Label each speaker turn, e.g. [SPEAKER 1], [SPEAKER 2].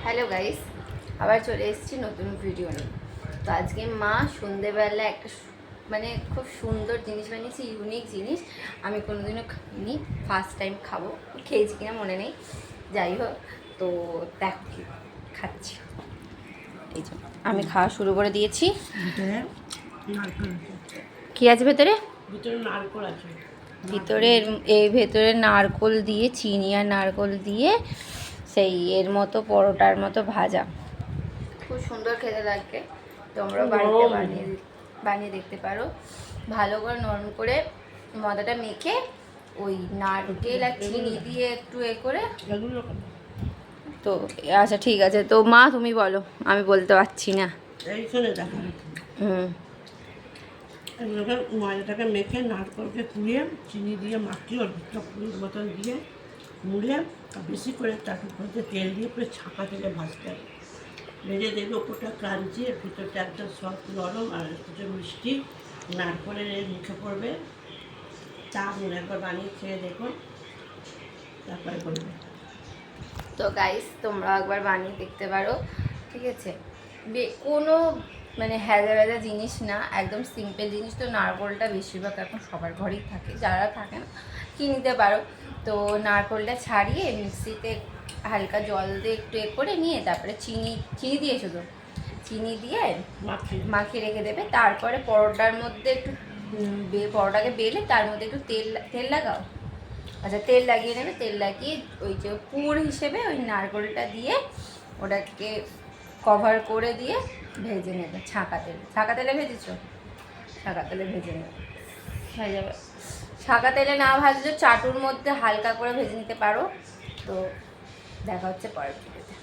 [SPEAKER 1] Hello guys, আবার চলে এসেছি নতুন ভিডিও নিয়ে। তো আজকে মা সন্ধেবেলা একটা মানে খুব সুন্দর জিনিস বানিয়েছি, ইউনিক জিনিস। আমি কোনোদিনও খাইনি, ফার্স্ট টাইম খাবো। খেয়েছি কিনা মনে নেই, যাই হোক। তো দেখো কি খাচ্ছি। এই যে আমি খাওয়া শুরু করে দিয়েছি। কি আছে ভেতরে?
[SPEAKER 2] ভিতরে নারকোল আছে।
[SPEAKER 1] ভেতরে নারকোল দিয়ে, চিনি আর নারকোল দিয়ে সেই এর মতো পরোটার মতো ভাজা, খুব সুন্দর খেতে লাগবে। তোমরা বাড়িতে বানিয়ে দেখতে পারো। ভালো করে নরম করে ময়দাটা মেখে ওই নারকেল আর চিনি দিয়ে একটু করে। তো আচ্ছা ঠিক আছে, তো মা তুমি বলো, আমি বলতে পারছি না।
[SPEAKER 2] ময়দাটাকে মেখে নারকলকে কুড়িয়ে চিনি দিয়ে মাখিয়ে ওর ভিতরে পুরীর মতন দিয়ে মুড়ে বেশি করে তার উপরে তেল দিয়ে পুরো ছাঁকা তেলে ভাজতে হবে। ভেজে দেখবে ওপরটা ক্রাঞ্চি, এর ভিতরটা একদম সফট নরম আর কিছু মিষ্টি নারকলের মুখে পড়বে। চা মনে একবার বানিয়ে খেয়ে দেখুন, তারপরে বলবে।
[SPEAKER 1] তো গাইস তোমরা একবার বানিয়ে দেখতে পারো, ঠিক আছে? কোনো মানে হেজা ভেজা জিনিস না, একদম সিম্পল জিনিস। তো নারকোলটা বেশিরভাগ এখন সবার ঘরেই থাকে, যারা থাকে না কিনতে পারো। তো নারকোলটা ছাড়িয়ে মিক্সিতে হালকা জল দিয়ে একটু করে নিয়ে তারপরে চিনি দিয়েছো তো, চিনি দিয়ে মাখিয়ে রেখে দেবে। তারপরে পরোটার মধ্যে একটু পরোটাকে বেলে তার মধ্যে একটু তেল লাগাও। আচ্ছা, তেল লাগিয়ে নেবে। তেল লাগিয়ে ওই যে পুর হিসেবে ওই নারকোলটা দিয়ে ওটাকে কভার করে দিয়ে ভেজে নেবে ছাঁকা তেলে ভেজেছো? ছাঁকা তেলে ভেজে নেবে, হয়ে যাবে। ছাঁকা তেলে না ভাজলেও চাটুর মধ্যে হালকা করে ভেজে নিতে পারো। তো দেখা হচ্ছে পরের ভিডিওতে।